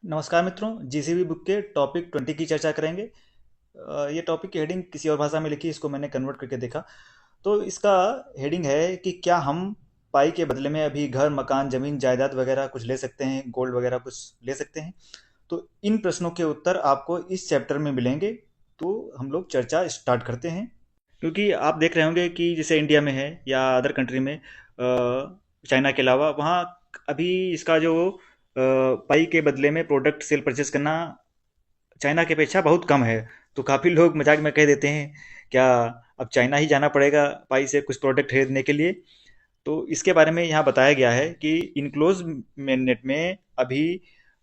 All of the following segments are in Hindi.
नमस्कार मित्रों, जीसीबी बुक के टॉपिक 20 की चर्चा करेंगे। ये टॉपिक की हेडिंग किसी और भाषा में लिखी, इसको मैंने कन्वर्ट करके देखा। तो इसका हेडिंग है कि क्या हम पाई के बदले में अभी घर, मकान, जमीन, जायदाद वगैरह कुछ ले सकते हैं, गोल्ड वगैरह कुछ ले सकते हैं। तो इन प्रश्नों के उत्तर आपको इस चैप्टर में मिलेंगे। तो हम लोग चर्चा स्टार्ट करते हैं। क्योंकि आप देख रहे होंगे कि जैसे इंडिया में है या अदर कंट्री में, चाइना के अलावा वहाँ अभी इसका जो पाई के बदले में प्रोडक्ट सेल परचेज करना चाइना की अपेक्षा बहुत कम है। तो काफ़ी लोग मजाक में कह देते हैं, क्या अब चाइना ही जाना पड़ेगा पाई से कुछ प्रोडक्ट खरीदने के लिए। तो इसके बारे में यहाँ बताया गया है कि इनक्लोज मैंडेट में अभी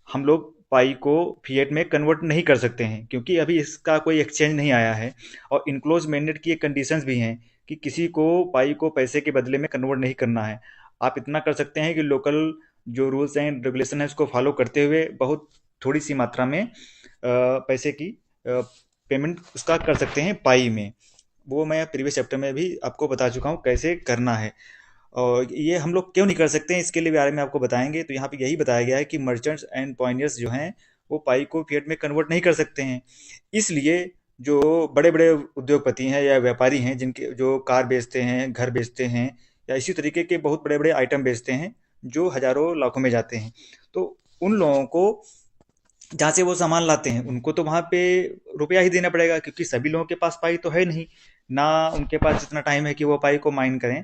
हम लोग पाई को फिएट में कन्वर्ट नहीं कर सकते हैं, क्योंकि अभी इसका कोई एक्सचेंज नहीं आया है। और इनक्लोज मैंडेट की एक कंडीशंस भी हैं कि किसी को पाई को पैसे के बदले में कन्वर्ट नहीं करना है। आप इतना कर सकते हैं कि लोकल जो रूल्स एंड रेगुलेशन है उसको फॉलो करते हुए बहुत थोड़ी सी मात्रा में पैसे की पेमेंट उसका कर सकते हैं पाई में। वो मैं प्रीवियस चैप्टर में भी आपको बता चुका हूँ कैसे करना है। और ये हम लोग क्यों नहीं कर सकते हैं, इसके लिए बारे में आपको बताएंगे। तो यहाँ पे यही बताया गया है कि मर्चेंट्स एंड पॉइनियर्स जो हैं वो पाई को फिएट में कन्वर्ट नहीं कर सकते हैं। इसलिए जो बड़े बड़े उद्योगपति हैं या व्यापारी हैं, जिनके जो कार बेचते हैं, घर बेचते हैं, या इसी तरीके के बहुत बड़े बड़े आइटम बेचते हैं जो हजारों लाखों में जाते हैं, तो उन लोगों को जहाँ से वो सामान लाते हैं उनको तो वहाँ पे रुपया ही देना पड़ेगा, क्योंकि सभी लोगों के पास पाई तो है नहीं। ना उनके पास इतना टाइम है कि वो पाई को माइन करें,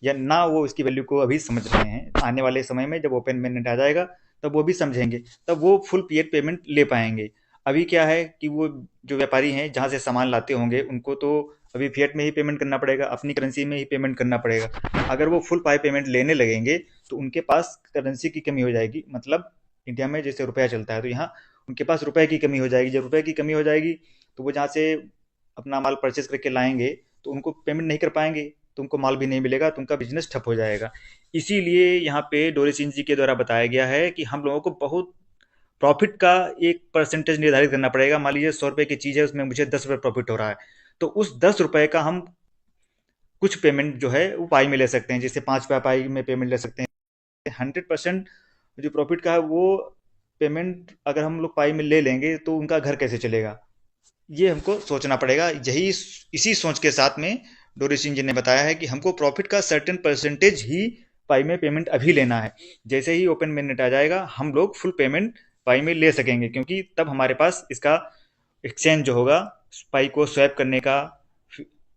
या ना वो इसकी वैल्यू को अभी समझ रहे हैं। आने वाले समय में जब ओपन मैंडेट आ जाएगा तब वो भी समझेंगे, तब वो फुल पीएड पेमेंट ले पाएंगे। अभी क्या है कि वो जो व्यापारी हैं जहाँ से सामान लाते होंगे उनको तो अभी फिएट में ही पेमेंट करना पड़ेगा, अपनी करेंसी में ही पेमेंट करना पड़ेगा। अगर वो फुल पाई पेमेंट लेने लगेंगे तो उनके पास करेंसी की कमी हो जाएगी। मतलब इंडिया में जैसे रुपया चलता है, तो यहाँ उनके पास रुपए की कमी हो जाएगी। जब रुपए की कमी हो जाएगी तो वो जहाँ से अपना माल परचेज करके लाएंगे तो उनको पेमेंट नहीं कर पाएंगे, तो उनको माल भी नहीं मिलेगा, तो उनका बिजनेस ठप हो जाएगा। इसीलिए यहाँ पे डोरेसिन जी के द्वारा बताया गया है कि हम लोगों को बहुत प्रॉफिट का एक परसेंटेज निर्धारित करना पड़ेगा। मान लीजिए 100 रुपए की चीज़ है, उसमें मुझे 10 रुपये प्रॉफिट हो रहा है, तो उस 10 रुपए का हम कुछ पेमेंट जो है वो पाई में ले सकते हैं। जैसे 5 रुपया पाई में पेमेंट ले सकते हैं। 100% जो प्रॉफिट का है वो पेमेंट अगर हम लोग पाई में ले लेंगे तो उनका घर कैसे चलेगा, ये हमको सोचना पड़ेगा। यही इसी सोच के साथ में डोरी सिंह जी ने बताया है कि हमको प्रॉफिट का सर्टेन परसेंटेज ही पाई में पेमेंट अभी लेना है। जैसे ही ओपन मिनट आ जाएगा हम लोग फुल पेमेंट पाई में ले सकेंगे, क्योंकि तब हमारे पास इसका एक्सचेंज जो होगा पाई को स्वैप करने का,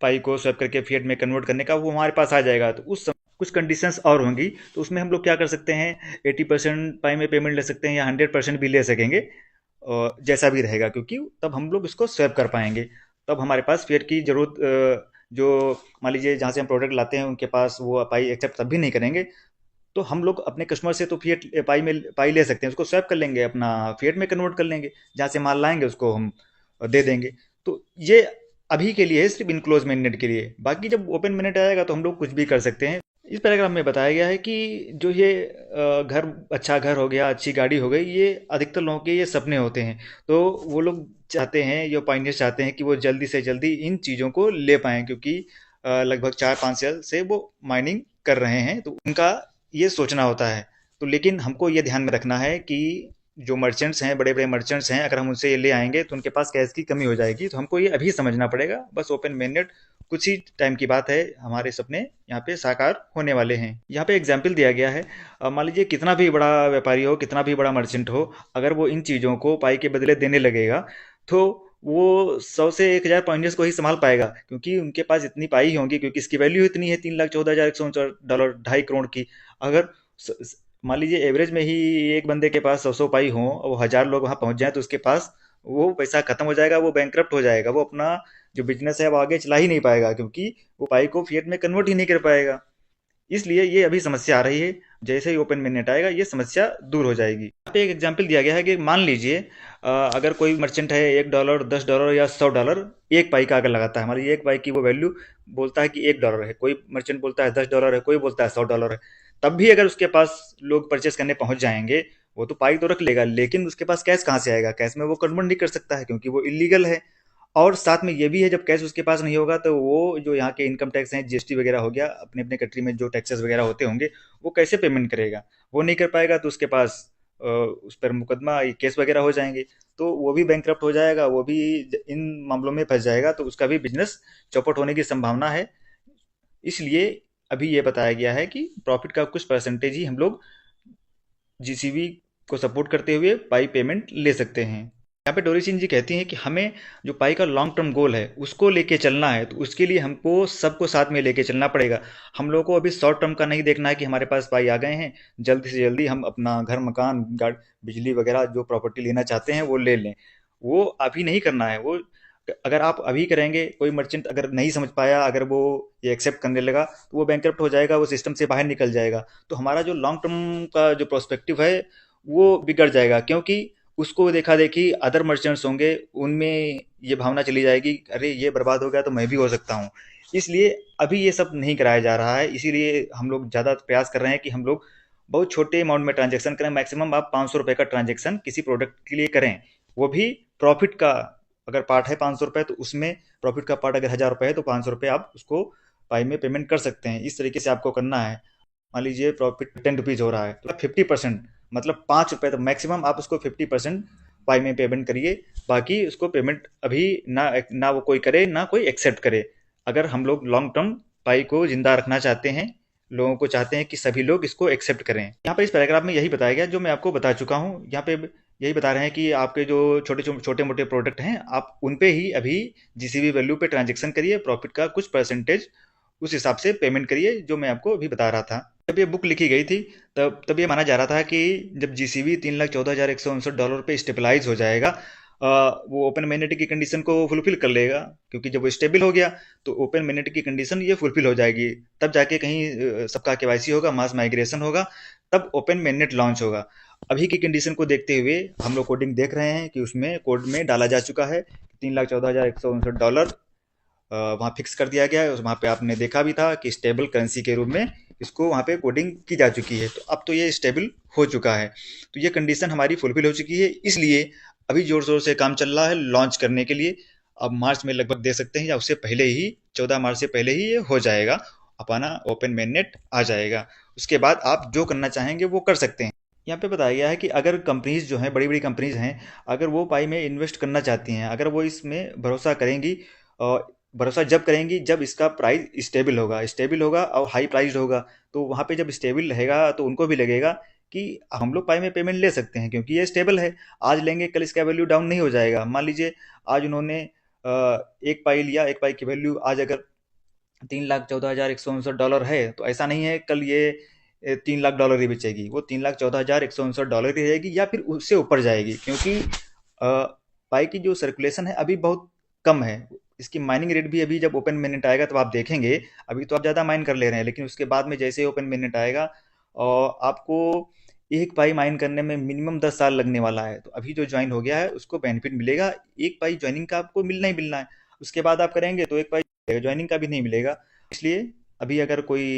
पाई को स्वैप करके फिएट में कन्वर्ट करने का, वो हमारे पास आ जाएगा। तो उस समय कुछ कंडीशंस और होंगी, तो उसमें हम लोग क्या कर सकते हैं, 80% पाई में पेमेंट ले सकते हैं या 100% भी ले सकेंगे, और जैसा भी रहेगा, क्योंकि तब हम लोग इसको स्वैप कर पाएंगे। तब हमारे पास फिएट की जरूरत जो मान लीजिए जहाँ से हम प्रोडक्ट लाते हैं उनके पास वो पाई एक्सेप्ट तब भी नहीं करेंगे, तो हम लोग अपने कस्टमर से तो फिएट पाई में पाई ले सकते हैं, उसको स्वैप कर लेंगे, अपना फिएट में कन्वर्ट कर लेंगे, जहाँ से माल लाएंगे उसको हम दे देंगे। तो ये अभी के लिए है, सिर्फ इनक्लोज मिनट के लिए। बाकी जब ओपन मिनट आएगा तो हम लोग कुछ भी कर सकते हैं। इस पैराग्राफ में बताया गया है कि जो ये घर, अच्छा घर हो गया, अच्छी गाड़ी हो गई, ये अधिकतर लोगों के ये सपने होते हैं। तो वो लोग चाहते हैं, ये पाइनियर्स चाहते हैं कि वो जल्दी से जल्दी इन चीज़ों को ले पाएँ, क्योंकि लगभग 4-5 साल से वो माइनिंग कर रहे हैं, तो उनका ये सोचना होता है। तो लेकिन हमको ये ध्यान में रखना है कि जो मर्चेंट्स हैं, बड़े-बड़े मर्चेंट्स हैं, अगर हम उनसे ये ले आएँगे तो उनके पास कैश की कमी हो जाएगी। तो हमको ये अभी समझना पड़ेगा। बस ओपन मेननेट कुछ ही टाइम की बात है, हमारे सपने यहाँ पे साकार होने वाले हैं। यहाँ पे एग्जाम्पल दिया गया है, मान लीजिए कितना भी बड़ा व्यापारी हो, कितना भी बड़ा मर्चेंट हो, अगर वो इन चीज़ों को पाई के बदले देने लगेगा तो वो 100 से 1000 पॉइंटर्स को ही संभाल पाएगा, क्योंकि उनके पास इतनी पाई ही होंगी, क्योंकि इसकी वैल्यू इतनी है, 3,14,149 डॉलर, 2.5 करोड़ की। अगर मान लीजिए एवरेज में ही एक बंदे के पास 100 पाई हो और वो 1000 लोग वहां पहुंच जाए, तो उसके पास वो पैसा खत्म हो जाएगा, वो बैंकरप्ट हो जाएगा, वो अपना जो बिजनेस है वो आगे चला ही नहीं पाएगा, क्योंकि वो पाई को फिएट में कन्वर्ट ही नहीं कर पाएगा। इसलिए ये अभी समस्या आ रही है। जैसे ही ओपन मिनट आएगा ये समस्या दूर हो जाएगी। यहाँ पे एक एग्जांपल दिया गया है कि मान लीजिए अगर कोई मर्चेंट है $1, $10 या $100 एक पाई का अगर लगाता है, मान लीजिए एक पाई की वो वैल्यू बोलता है कि $1 है, कोई मर्चेंट बोलता है $10 है, कोई बोलता है $100 है। तब भी अगर उसके पास लोग परचेस करने पहुंच जाएंगे, वो तो पाई तो रख लेगा, लेकिन उसके पास कैश कहाँ से आएगा? कैश में वो कन्वर्ट नहीं कर सकता है, क्योंकि वो इलीगल है। और साथ में ये भी है, जब कैश उसके पास नहीं होगा तो वो जो यहाँ के इनकम टैक्स हैं, जीएसटी वगैरह हो गया, अपने अपने कंट्री में जो टैक्सेस वगैरह होते होंगे, वो कैसे पेमेंट करेगा? वो नहीं कर पाएगा, तो उसके पास उस पर मुकदमा केस वगैरह हो जाएंगे, तो वो भी बैंकरप्ट हो जाएगा, वो भी इन मामलों में फंस जाएगा, तो उसका भी बिजनेस चौपट होने की संभावना है। इसलिए अभी ये बताया गया है कि प्रॉफिट का कुछ परसेंटेज ही हम लोग जीसीबी को सपोर्ट करते हुए पाई पेमेंट ले सकते हैं। यहाँ पे डोरी सिंह जी कहती हैं कि हमें जो पाई का लॉन्ग टर्म गोल है उसको लेके चलना है, तो उसके लिए हमको सबको साथ में लेके चलना पड़ेगा। हम लोगों को अभी शॉर्ट टर्म का नहीं देखना है कि हमारे पास पाई आ गए हैं, जल्दी से जल्दी हम अपना घर मकान बिजली वगैरह जो प्रॉपर्टी लेना चाहते हैं वो ले लें। वो अभी नहीं करना है। वो अगर आप अभी करेंगे, कोई मर्चेंट अगर नहीं समझ पाया, अगर वो ये एक्सेप्ट करने लगा, तो वो बैंकरप्ट हो जाएगा, वो सिस्टम से बाहर निकल जाएगा। तो हमारा जो लॉन्ग टर्म का जो प्रोस्पेक्टिव है वो बिगड़ जाएगा, क्योंकि उसको देखा देखी अदर मर्चेंट्स होंगे, उनमें ये भावना चली जाएगी, अरे ये बर्बाद हो गया तो मैं भी हो सकता हूँ। इसलिए अभी ये सब नहीं कराया जा रहा है। इसीलिए हम लोग ज़्यादा प्रयास कर रहे हैं कि हम लोग बहुत छोटे अमाउंट में ट्रांजेक्शन करें। मैक्सिमम आप 500 रुपये का ट्रांजेक्शन किसी प्रोडक्ट के लिए करें, वो भी प्रॉफिट का अगर पार्ट है 500 रुपये, तो उसमें प्रॉफिट का पार्ट अगर 1000 रुपये है तो 500 रुपये आप उसको पाई में पेमेंट कर सकते हैं। इस तरीके से आपको करना है। मान लीजिए प्रॉफिट 10 रुपीज़ हो रहा है, तो 50%, मतलब 5 रुपये, तो मैक्सिमम आप उसको 50% पाई में पेमेंट करिए। बाकी उसको पेमेंट अभी ना ना वो कोई करे, ना कोई एक्सेप्ट करे। अगर हम लोग लॉन्ग टर्म पाई को जिंदा रखना चाहते हैं, लोगों को चाहते हैं कि सभी लोग इसको एक्सेप्ट करें। यहाँ पर इस पैराग्राफ में यही बताया गया जो मैं आपको बता चुका हूँ। यहाँ पे यही बता रहे हैं कि आपके जो छोटे मोटे प्रोडक्ट हैं, आप उन पे ही अभी जीसीबी वैल्यू पे ट्रांजेक्शन करिए, प्रॉफिट का कुछ परसेंटेज उस हिसाब से पेमेंट करिए, जो मैं आपको अभी बता रहा था। जब ये बुक लिखी गई थी, तब ये माना जा रहा था कि जब जीसीबी $3,14,159 पे स्टेबलाइज हो जाएगा, वो ओपन मैनेट की कंडीशन को फुलफिल कर लेगा, क्योंकि जब वो स्टेबल हो गया तो ओपन मैनेट की कंडीशन ये फुलफिल हो जाएगी। तब जाके कहीं सबका केवाईसी होगा, मास माइग्रेशन होगा, तब ओपन मैनेट लॉन्च होगा। अभी की कंडीशन को देखते हुए हम लोग कोडिंग देख रहे हैं कि उसमें कोड में डाला जा चुका है $3,14,159 वहाँ फिक्स कर दिया गया है। वहाँ पे आपने देखा भी था कि स्टेबल करेंसी के रूप में इसको वहाँ पे कोडिंग की जा चुकी है, तो अब तो ये स्टेबल हो चुका है। तो ये कंडीशन हमारी फुलफिल हो चुकी है, इसलिए अभी जोर शोर से काम चल रहा है लॉन्च करने के लिए। अब मार्च में लगभग दे सकते हैं, या उससे पहले ही 14 मार्च से पहले ही ये हो जाएगा, अपना ओपन मेननेट आ जाएगा। उसके बाद आप जो करना चाहेंगे वो कर सकते हैं। यहाँ पे बताया गया है कि अगर कंपनीज जो हैं, बड़ी बड़ी कंपनीज हैं, अगर वो पाई में इन्वेस्ट करना चाहती हैं, अगर वो इसमें भरोसा करेंगी, भरोसा जब करेंगी जब इसका प्राइस स्टेबल होगा और हाई प्राइस्ड होगा। तो वहाँ पे जब स्टेबल रहेगा तो उनको भी लगेगा कि हम लोग पाई में पेमेंट ले सकते हैं, क्योंकि ये स्टेबल है। आज लेंगे कल इसका वैल्यू डाउन नहीं हो जाएगा। मान लीजिए आज उन्होंने एक पाई लिया, एक पाई की वैल्यू आज अगर $3,14,159 है, तो ऐसा नहीं है कल ये $3 लाख ही बेचेगी। वो $3,14,159 ही रहेगी, या फिर उससे ऊपर जाएगी, क्योंकि पाई की जो सर्कुलेशन है अभी बहुत कम है। इसकी माइनिंग रेट भी अभी जब ओपन मिनट आएगा तब आप देखेंगे। अभी तो आप ज़्यादा माइन कर ले रहे हैं, लेकिन उसके बाद में जैसे ओपन मिनट आएगा और आपको एक पाई माइन करने में मिनिमम 10 साल लगने वाला है। तो अभी जो ज्वाइन हो गया है उसको बेनिफिट मिलेगा, एक पाई ज्वाइनिंग का आपको मिलना ही मिलना है। उसके बाद आप करेंगे तो एक पाई ज्वाइनिंग का भी नहीं मिलेगा। इसलिए अभी अगर कोई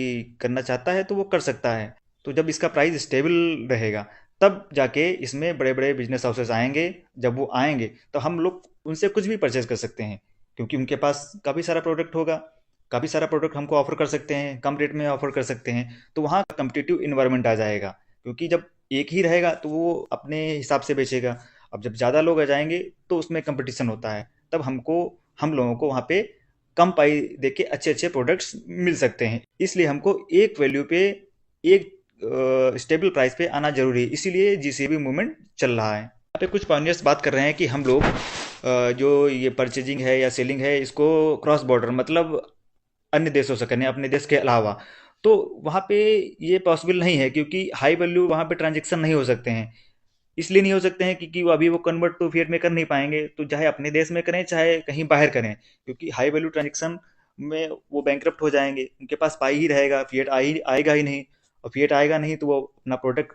करना चाहता है तो वो कर सकता है। तो जब इसका प्राइस स्टेबल रहेगा तब जाके इसमें बड़े बड़े बिजनेस हाउसेस आएंगे। जब वो आएंगे तो हम लोग उनसे कुछ भी परचेज कर सकते हैं, क्योंकि उनके पास काफ़ी सारा प्रोडक्ट होगा। काफ़ी सारा प्रोडक्ट हमको ऑफर कर सकते हैं, कम रेट में ऑफर कर सकते हैं। तो वहाँ कम्पिटिटिव इन्वायरमेंट आ जाएगा, क्योंकि जब एक ही रहेगा तो वो अपने हिसाब से बेचेगा। अब जब ज़्यादा लोग आ जाएंगे तो उसमें कंपटीशन होता है, तब हम लोगों को वहाँ पे कम पाई दे के अच्छे अच्छे प्रोडक्ट्स मिल सकते हैं। इसलिए हमको एक वैल्यू पे, एक स्टेबल प्राइस पे आना जरूरी है। इसीलिए जीसीबी मूवमेंट चल रहा है। यहाँ पे कुछ पॉइंटर्स बात कर रहे हैं कि हम लोग जो ये परचेजिंग है या सेलिंग है इसको क्रॉस बॉर्डर, मतलब अन्य देशों से करें, अपने देश के अलावा। तो वहाँ पे ये पॉसिबल नहीं है, क्योंकि हाई वैल्यू वहाँ पे ट्रांजेक्शन नहीं हो सकते हैं। इसलिए नहीं हो सकते हैं क्योंकि वो अभी वो कन्वर्ट टू फिएट में कर नहीं पाएंगे, तो चाहे अपने देश में करें चाहे कहीं बाहर करें, क्योंकि हाई वैल्यू ट्रांजेक्शन में वो बैंकरप्ट हो जाएंगे। उनके पास पाई ही रहेगा, फिएट आएगा ही नहीं। और फिएट आएगा नहीं तो वो अपना प्रोडक्ट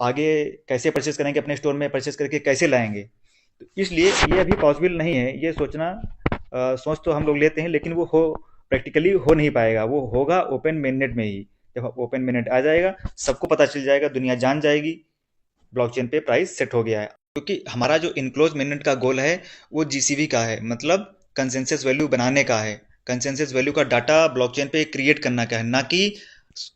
आगे कैसे परचेज करेंगे, अपने स्टोर में परचेज करके कैसे लाएंगे। तो इसलिए ये अभी पॉसिबल नहीं है। ये सोचना सोच तो हम लोग लेते हैं, लेकिन वो हो प्रैक्टिकली हो नहीं पाएगा। वो होगा ओपन मेननेट में ही। जब ओपन मेननेट आ जाएगा सबको पता चल जाएगा, दुनिया जान जाएगी ब्लॉकचेन पे प्राइस सेट हो गया है। क्योंकि हमारा जो इनक्लोज मेननेट का गोल है वो जीसीवी का है, मतलब कंसेंसस वैल्यू बनाने का है। कंसेंसस वैल्यू का डाटा ब्लॉकचेन पे क्रिएट करना का है, ना कि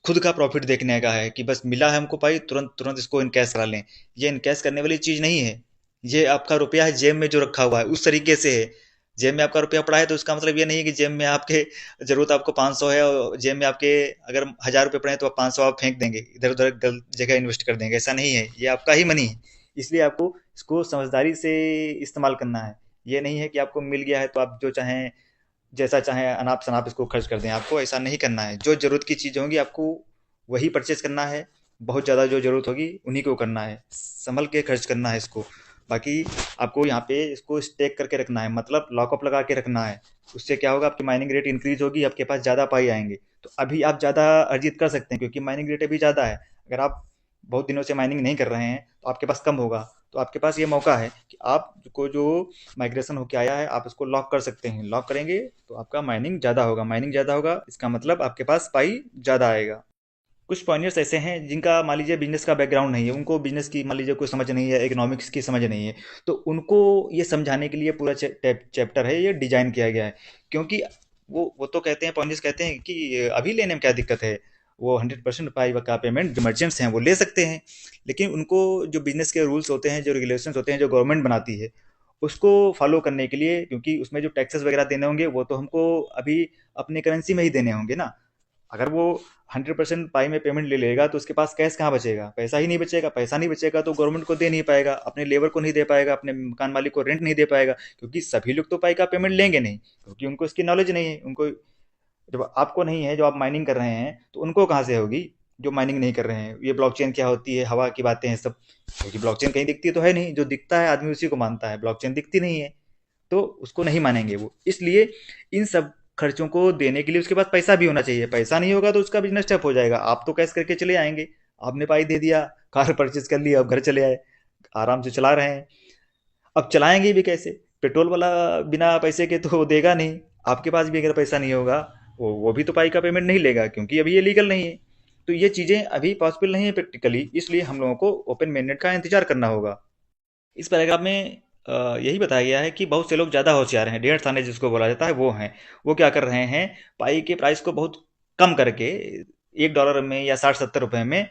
खुद का प्रॉफिट देखने का है कि बस मिला है हमको पाई, तुरंत तुरंत इसको इनकैश करा लें। ये इनकैश करने वाली चीज़ नहीं है। ये आपका रुपया है जेब में जो रखा हुआ है, उस तरीके से है। जेब में आपका रुपया पड़ा है तो उसका मतलब ये नहीं है कि जेब में आपके ज़रूरत आपको 500 है और जेब में आपके अगर 1000 रुपये पड़े हैं तो आप 500 आप फेंक देंगे, इधर उधर गलत जगह इन्वेस्ट कर देंगे। ऐसा नहीं है, ये आपका ही मनी है। इसलिए आपको इसको समझदारी से इस्तेमाल करना है। ये नहीं है कि आपको मिल गया है तो आप जो चाहें, जैसा चाहें अनाप शनाप इसको खर्च कर दें। आपको ऐसा नहीं करना है। जो ज़रूरत की चीज़ें होंगी आपको वही परचेज करना है। बहुत ज़्यादा जो ज़रूरत होगी उन्हीं को करना है। संभल के खर्च करना है इसको। बाकी आपको यहाँ पे इसको स्टेक करके रखना है, मतलब लॉकअप लगा के रखना है। उससे क्या होगा, आपकी माइनिंग रेट इंक्रीज होगी, आपके पास ज़्यादा पाई आएंगे। तो अभी आप ज़्यादा अर्जित कर सकते हैं क्योंकि माइनिंग रेट अभी ज़्यादा है। अगर आप बहुत दिनों से माइनिंग नहीं कर रहे हैं तो आपके पास कम होगा। तो आपके पास ये मौका है कि आपको जो माइग्रेशन होके आया है आप उसको लॉक कर सकते हैं। लॉक करेंगे तो आपका माइनिंग ज़्यादा होगा। माइनिंग ज़्यादा होगा इसका मतलब आपके पास पाई ज़्यादा आएगा। कुछ पॉइंटर्स ऐसे हैं जिनका मान लीजिए बिजनेस का बैकग्राउंड नहीं है, उनको बिजनेस की मान लीजिए कोई समझ नहीं है, इकोनॉमिक्स की समझ नहीं है। तो उनको ये समझाने के लिए पूरा चैप्टर है ये डिजाइन किया गया है। क्योंकि वो तो कहते हैं, पॉइंटर्स कहते हैं कि अभी लेने में क्या दिक्कत है, वो 100% पाई का पेमेंट जो मर्चेंट्स हैं वो ले सकते हैं। लेकिन उनको जो बिजनेस के रूल्स होते हैं, जो रेगुलेशंस होते हैं, जो गवर्नमेंट बनाती है, उसको फॉलो करने के लिए, क्योंकि उसमें जो टैक्सेस वगैरह देने होंगे वो तो हमको अभी अपनी करेंसी में ही देने होंगे ना। अगर वो 100% पाई में पेमेंट ले लेगा तो उसके पास कैश कहाँ बचेगा, पैसा ही नहीं बचेगा। पैसा नहीं बचेगा तो गवर्नमेंट को दे नहीं पाएगा, अपने लेबर को नहीं दे पाएगा, अपने मकान मालिक को रेंट नहीं दे पाएगा। क्योंकि सभी लोग तो पाई का पेमेंट लेंगे नहीं, क्योंकि उनको इसकी नॉलेज नहीं है। उनको जब आपको नहीं है, जो आप माइनिंग कर रहे हैं, तो उनको कहाँ से होगी जो माइनिंग नहीं कर रहे हैं। ये ब्लॉकचेन क्या होती है, हवा की बातें हैं सब। क्योंकि ब्लॉकचेन कहीं दिखती तो है नहीं, जो दिखता है आदमी उसी को मानता है, ब्लॉकचेन दिखती नहीं है तो उसको नहीं मानेंगे वो। इसलिए इन सब खर्चों को देने के लिए उसके पास पैसा भी होना चाहिए। पैसा नहीं होगा तो उसका बिजनेस ठप हो जाएगा। आप तो कैश करके चले आएंगे, आपने पाई दे दिया, कार परचेज कर लिया, अब घर चले आए, आराम से चला रहे हैं। अब चलाएंगे भी कैसे? पेट्रोल वाला बिना पैसे के तो देगा नहीं। आपके पास भी अगर पैसा नहीं होगा, वो भी तो पाई का पेमेंट नहीं लेगा, क्योंकि अभी ये लीगल नहीं है। तो ये चीज़ें अभी पॉसिबल नहीं है प्रैक्टिकली, इसलिए हम लोगों को ओपन मेननेट का इंतजार करना होगा। इस पैराग्राफ में यही बताया गया है कि बहुत से लोग ज़्यादा होशियार हैं, ढेर साने जिसको बोला जाता है वो हैं। वो क्या कर रहे हैं, पाई के प्राइस को बहुत कम करके $1 में या 60-70 रुपए में,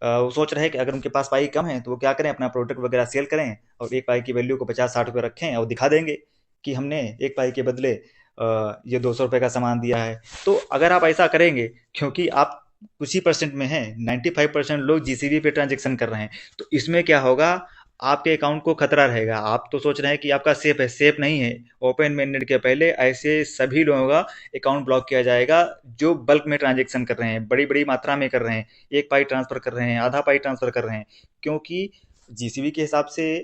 वो सोच रहे हैं कि अगर उनके पास पाई कम है तो वो क्या करें, अपना प्रोडक्ट वगैरह सेल करें और एक पाई की वैल्यू को 50-60 रुपये रखें और दिखा देंगे कि हमने एक पाई के बदले ये 200 रुपये का सामान दिया है। तो अगर आप ऐसा करेंगे, क्योंकि आप कुछ ही परसेंट में हैं, 95% लोग जीसीबी पे ट्रांजेक्शन कर रहे हैं, तो इसमें क्या होगा, आपके अकाउंट को खतरा रहेगा। आप तो सोच रहे हैं कि आपका सेफ है, सेफ नहीं है। ओपन मेंडेट के पहले ऐसे सभी लोगों का अकाउंट ब्लॉक किया जाएगा जो बल्क में ट्रांजेक्शन कर रहे हैं, बड़ी बड़ी मात्रा में कर रहे हैं, एक पाई ट्रांसफर कर रहे हैं, आधा पाई ट्रांसफर कर रहे हैं। क्योंकि जीसीबी के हिसाब से,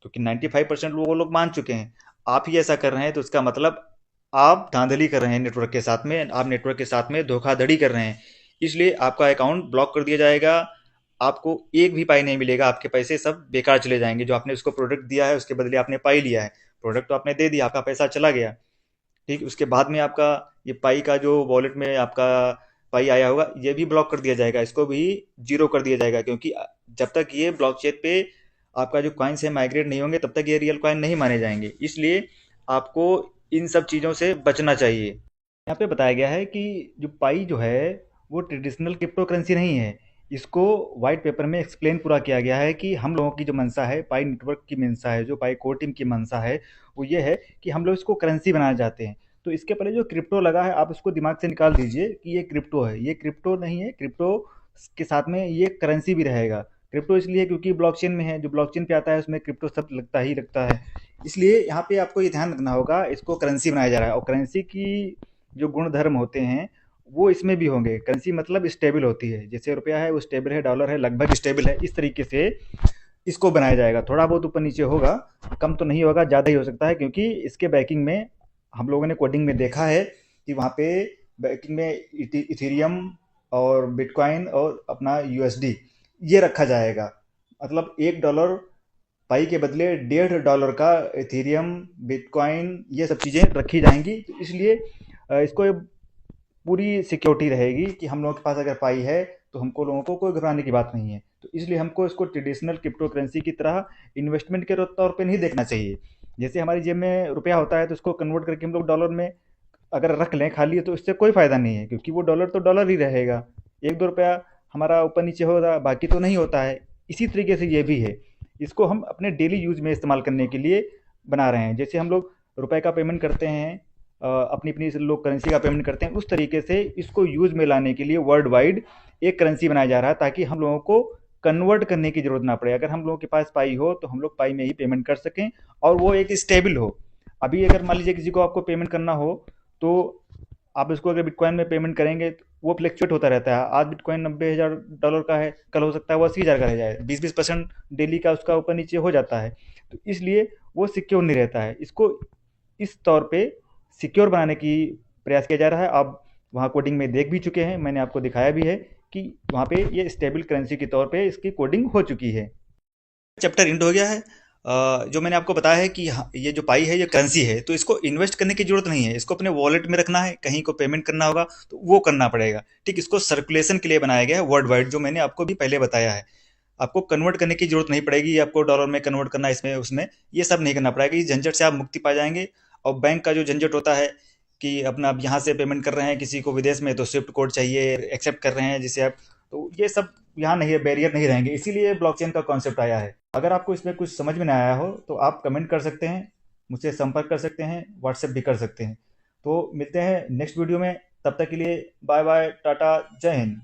क्योंकि 95% लोग वो लोग मान चुके हैं, आप ही ऐसा कर रहे हैं तो इसका मतलब आप धांधली कर रहे हैं नेटवर्क के साथ में, आप नेटवर्क के साथ में धोखाधड़ी कर रहे हैं। इसलिए आपका अकाउंट ब्लॉक कर दिया जाएगा। आपको एक भी पाई नहीं मिलेगा, आपके पैसे सब बेकार चले जाएंगे। जो आपने उसको प्रोडक्ट दिया है उसके बदले आपने पाई लिया है, प्रोडक्ट तो आपने दे दिया, आपका पैसा चला गया। ठीक, उसके बाद में आपका ये पाई का जो वॉलेट में आपका पाई आया होगा ये भी ब्लॉक कर दिया जाएगा, इसको भी जीरो कर दिया जाएगा। क्योंकि जब तक ये ब्लॉकचेन पे आपका जो कॉइन्स है माइग्रेट नहीं होंगे तब तक ये रियल कॉइन नहीं माने जाएंगे। इसलिए आपको इन सब चीज़ों से बचना चाहिए। यहाँ पे बताया गया है कि जो पाई जो है वो ट्रेडिशनल क्रिप्टो करेंसी नहीं है। इसको वाइट पेपर में एक्सप्लेन पूरा किया गया है कि हम लोगों की जो मंशा है, पाई नेटवर्क की मंशा है, जो पाई कोर टीम की मंशा है, वो ये है कि हम लोग इसको करेंसी बनाना चाहते हैं। तो इसके पहले जो क्रिप्टो लगा है आप उसको दिमाग से निकाल दीजिए कि ये क्रिप्टो है। ये क्रिप्टो नहीं है। क्रिप्टो के साथ में ये करेंसी भी रहेगा। क्रिप्टो इसलिए क्योंकि ब्लॉकचेन में है, जो ब्लॉकचेन पे आता है उसमें क्रिप्टो सब लगता ही लगता है। इसलिए यहाँ पे आपको ये ध्यान रखना होगा, इसको करेंसी बनाया जा रहा है और करेंसी की जो गुण धर्म होते हैं वो इसमें भी होंगे। करेंसी मतलब स्टेबल होती है, जैसे रुपया है वो स्टेबल है, डॉलर है लगभग स्टेबल है। इस तरीके से इसको बनाया जाएगा। थोड़ा बहुत ऊपर नीचे होगा, कम तो नहीं होगा, ज़्यादा ही हो सकता है, क्योंकि इसके बैकिंग में हम लोगों ने कोडिंग में देखा है कि वहाँ पे बैकिंग में इथीरियम और बिटकॉइन और अपना यूएसडी ये रखा जाएगा। मतलब $1 पाई के बदले $1.5 का इथीरियम, बिटकॉइन ये सब चीज़ें रखी जाएंगी। तो इसलिए इसको पूरी सिक्योरिटी रहेगी कि हम लोगों के पास अगर पाई है तो हमको लोगों को कोई घबराने की बात नहीं है। तो इसलिए हमको इसको ट्रेडिशनल क्रिप्टो करेंसी की तरह इन्वेस्टमेंट के तौर पे नहीं देखना चाहिए। जैसे हमारी जेब में रुपया होता है तो उसको कन्वर्ट करके हम लोग डॉलर में अगर रख लें खाली, तो इससे कोई फ़ायदा नहीं है, क्योंकि वो डॉलर तो डॉलर ही रहेगा। एक दो रुपया हमारा ऊपर नीचे होता, बाकी तो नहीं होता है। इसी तरीके से ये भी है, इसको हम अपने डेली यूज में इस्तेमाल करने के लिए बना रहे हैं। जैसे हम लोग रुपए का पेमेंट करते हैं, अपनी अपनी लोग करेंसी का पेमेंट करते हैं, उस तरीके से इसको यूज में लाने के लिए वर्ल्ड वाइड एक करेंसी बनाया जा रहा है, ताकि हम लोगों को कन्वर्ट करने की जरूरत ना पड़े। अगर हम लोगों के पास पाई हो तो हम लोग पाई में ही पेमेंट कर सकें, और वो एक स्टेबल हो। अभी अगर मान लीजिए किसी को आपको पेमेंट करना हो, तो आप इसको अगर बिटकॉइन में पेमेंट करेंगे तो वो फ्लक्चुएट होता रहता है। आज बिटकॉइन $90,000 का है, कल हो सकता है वो 80,000 का रह जाए, 20-20% डेली का उसका ऊपर नीचे हो जाता है। तो इसलिए वो सिक्योर नहीं रहता है। इसको इस तौर पे सिक्योर बनाने की प्रयास किया जा रहा है। आप वहाँ कोडिंग में देख भी चुके हैं, मैंने आपको दिखाया भी है कि वहाँ पे ये स्टेबल करेंसी के तौर पे इसकी कोडिंग हो चुकी है। चैप्टर इंड हो गया है। जो मैंने आपको बताया है कि ये जो पाई है ये करेंसी है, तो इसको इन्वेस्ट करने की जरूरत नहीं है। इसको अपने वॉलेट में रखना है, कहीं को पेमेंट करना होगा तो वो करना पड़ेगा। ठीक, इसको सर्कुलेशन के लिए बनाया गया है वर्ल्ड वाइड, जो मैंने आपको भी पहले बताया है। आपको कन्वर्ट करने की जरूरत नहीं पड़ेगी, आपको डॉलर में कन्वर्ट करना, इसमें उसमें ये सब नहीं करना पड़ेगा। इस झंझट से आप मुक्ति पा जाएंगे। और बैंक का जो झंझट होता है कि अपना आप यहाँ से पेमेंट कर रहे हैं किसी को विदेश में, तो स्विफ्ट कोड चाहिए, एक्सेप्ट कर रहे हैं जिसे आप, तो ये सब यहाँ नहीं है, बैरियर नहीं रहेंगे। इसीलिए ब्लॉकचेन का कॉन्सेप्ट आया है। अगर आपको इसमें कुछ समझ में ना आया हो तो आप कमेंट कर सकते हैं, मुझसे संपर्क कर सकते हैं, व्हाट्सएप भी कर सकते हैं। तो मिलते हैं नेक्स्ट वीडियो में, तब तक के लिए बाय बाय, टाटा, जय हिंद।